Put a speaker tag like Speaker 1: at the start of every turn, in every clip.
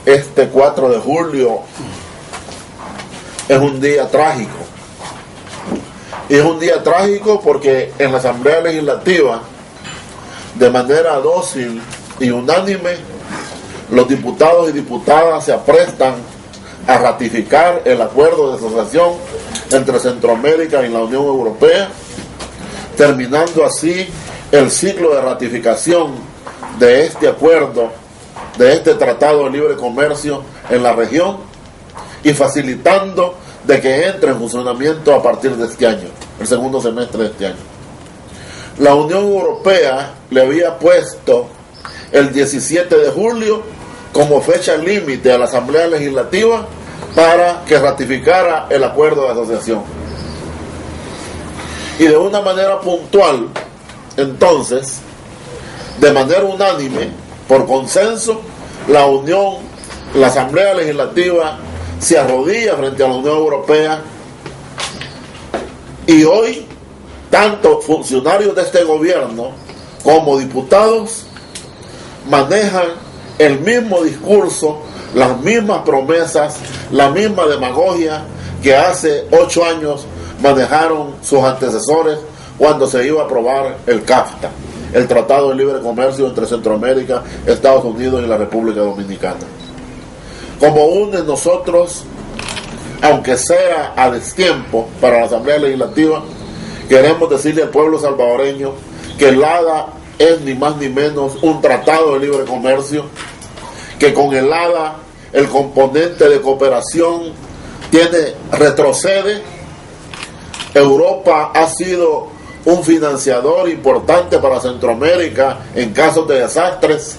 Speaker 1: Este 4 de julio es un día trágico. Y es un día trágico porque en la Asamblea Legislativa, de manera dócil y unánime, los diputados y diputadas se aprestan a ratificar el acuerdo de asociación entre Centroamérica y la Unión Europea, terminando así el ciclo de ratificación de este acuerdo, de este Tratado de Libre Comercio en la región, y facilitando de que entre en funcionamiento a partir de este año, el segundo semestre de este año. La Unión Europea le había puesto el 17 de julio como fecha límite a la Asamblea Legislativa para que ratificara el acuerdo de asociación. Y de una manera puntual, entonces, de manera unánime, por consenso, la Asamblea Legislativa se arrodilla frente a la Unión Europea, y hoy tanto funcionarios de este gobierno como diputados manejan el mismo discurso, las mismas promesas, la misma demagogia que hace 8 años manejaron sus antecesores cuando se iba a aprobar el CAFTA, el Tratado de Libre Comercio entre Centroamérica, Estados Unidos y la República Dominicana. Como UNES, nosotros, aunque sea a destiempo para la Asamblea Legislativa, queremos decirle al pueblo salvadoreño que el ADA es ni más ni menos un tratado de libre comercio, que con el ADA el componente de cooperación retrocede. Europa ha sido un financiador importante para Centroamérica en casos de desastres.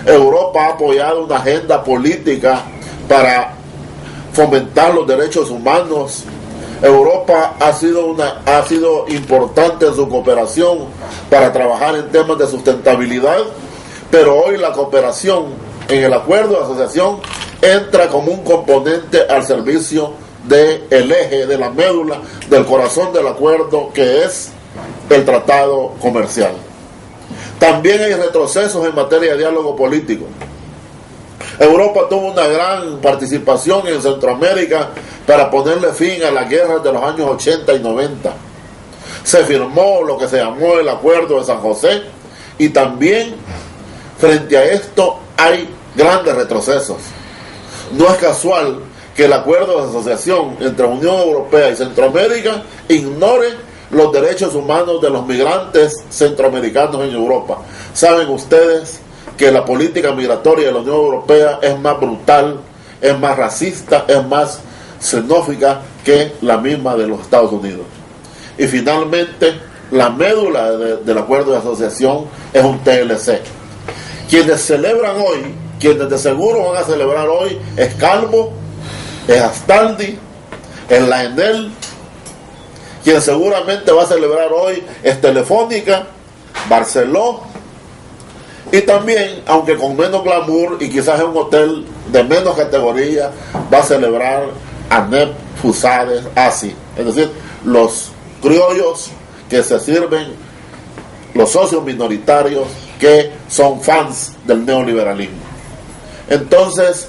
Speaker 1: Europa ha apoyado una agenda política para fomentar los derechos humanos. Europa ha sido importante en su cooperación para trabajar en temas de sustentabilidad, pero hoy la cooperación en el acuerdo de asociación entra como un componente al servicio del eje, de la médula, del corazón del acuerdo, que es el tratado comercial. También hay retrocesos en materia de diálogo político. Europa tuvo una gran participación en Centroamérica para ponerle fin a las guerras de los años 80 y 90. Se firmó lo que se llamó el Acuerdo de San José, y también frente a esto hay grandes retrocesos. No es casual que el acuerdo de asociación entre la Unión Europea y Centroamérica ignore los derechos humanos de los migrantes centroamericanos en Europa. Saben ustedes que la política migratoria de la Unión Europea es más brutal, es más racista, es más xenófica que la misma de los Estados Unidos. Y finalmente, la médula del acuerdo de asociación es un TLC. Quienes celebran hoy, quienes de seguro van a celebrar hoy, es Calvo, es Astaldi, es la Enel. Quien seguramente va a celebrar hoy es Telefónica, Barceló, y también, aunque con menos glamour y quizás en un hotel de menos categoría, va a celebrar ANEP, Fusades, ASI, es decir, los criollos que se sirven, los socios minoritarios que son fans del neoliberalismo. Entonces,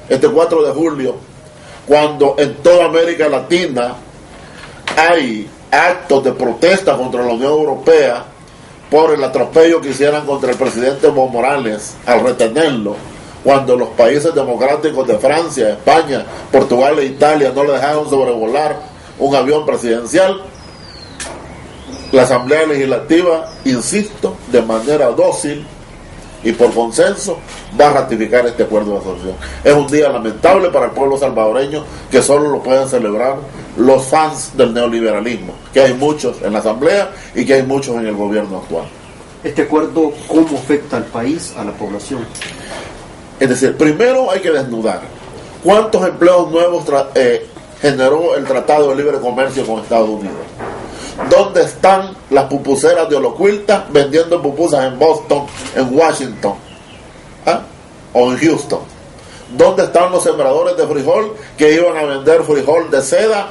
Speaker 1: este 4 de julio, cuando en toda América Latina hay actos de protesta contra la Unión Europea por el atropello que hicieron contra el presidente Evo Morales al retenerlo, cuando los países democráticos de Francia, España, Portugal e Italia no le dejaron sobrevolar un avión presidencial, la Asamblea Legislativa, insisto, de manera dócil y por consenso, va a ratificar este acuerdo de asociación. Es un día lamentable para el pueblo salvadoreño, que solo lo pueden celebrar los fans del neoliberalismo, que hay muchos en la Asamblea y que hay muchos en el gobierno actual.
Speaker 2: ¿Este acuerdo cómo afecta al país, a la población?
Speaker 1: Es decir, primero hay que desnudar cuántos empleos nuevos generó el Tratado de Libre Comercio con Estados Unidos. ¿Dónde están las pupuseras de Olocuilta vendiendo pupusas en Boston, en Washington, o en Houston? ¿Dónde están los sembradores de frijol que iban a vender frijol de seda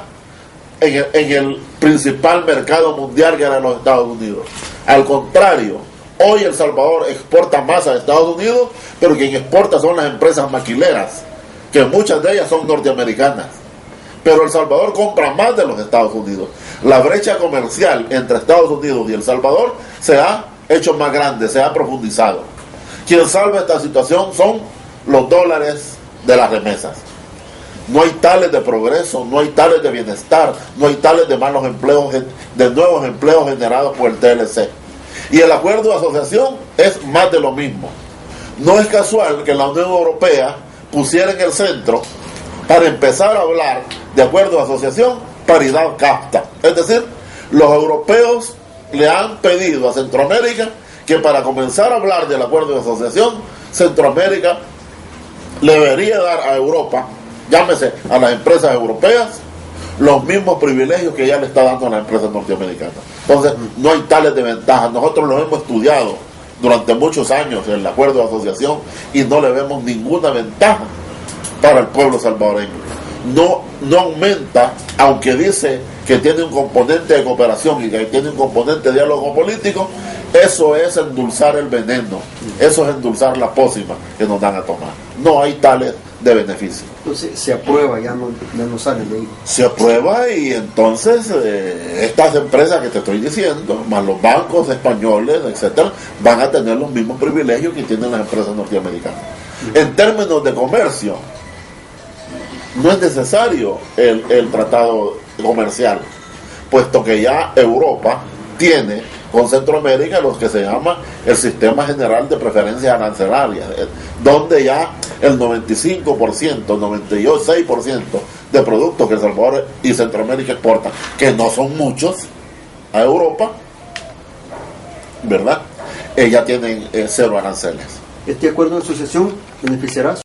Speaker 1: en el principal mercado mundial, que era los Estados Unidos? Al contrario, Hoy El Salvador exporta más a Estados Unidos, pero quien exporta son las empresas maquileras, que muchas de ellas son norteamericanas. Pero El Salvador compra más de los Estados Unidos. La brecha comercial entre Estados Unidos y El Salvador se ha hecho más grande, se ha profundizado. Quien salva esta situación son los dólares de las remesas. No hay tales de progreso, no hay tales de bienestar, no hay tales de malos empleos, de nuevos empleos generados por el TLC. Y el acuerdo de asociación es más de lo mismo. No es casual que la Unión Europea pusiera en el centro, para empezar a hablar de acuerdo de asociación, paridad CAFTA. Es decir, los europeos le han pedido a Centroamérica que para comenzar a hablar del acuerdo de asociación, Centroamérica le debería dar a Europa, llámese a las empresas europeas, los mismos privilegios que ya le está dando a las empresas norteamericanas. Entonces, no hay tales de ventajas. Nosotros los hemos estudiado durante muchos años el acuerdo de asociación y no le vemos ninguna ventaja para el pueblo salvadoreño. No aumenta, aunque dice que tiene un componente de cooperación y que tiene un componente de diálogo político, eso es endulzar el veneno, eso es endulzar la pócima que nos dan a tomar. No hay tales de beneficio.
Speaker 2: Entonces se aprueba, ya no sale de ahí.
Speaker 1: Se aprueba y entonces estas empresas que te estoy diciendo, más los bancos españoles, etcétera, van a tener los mismos privilegios que tienen las empresas norteamericanas. En términos de comercio, no es necesario el tratado comercial, puesto que ya Europa tiene con Centroamérica lo que se llama el Sistema General de Preferencias Arancelarias, donde ya el 95%, 96% de productos que El Salvador y Centroamérica exportan, que no son muchos, a Europa, ¿verdad? Ya tienen cero aranceles.
Speaker 2: ¿Este acuerdo de asociación beneficiará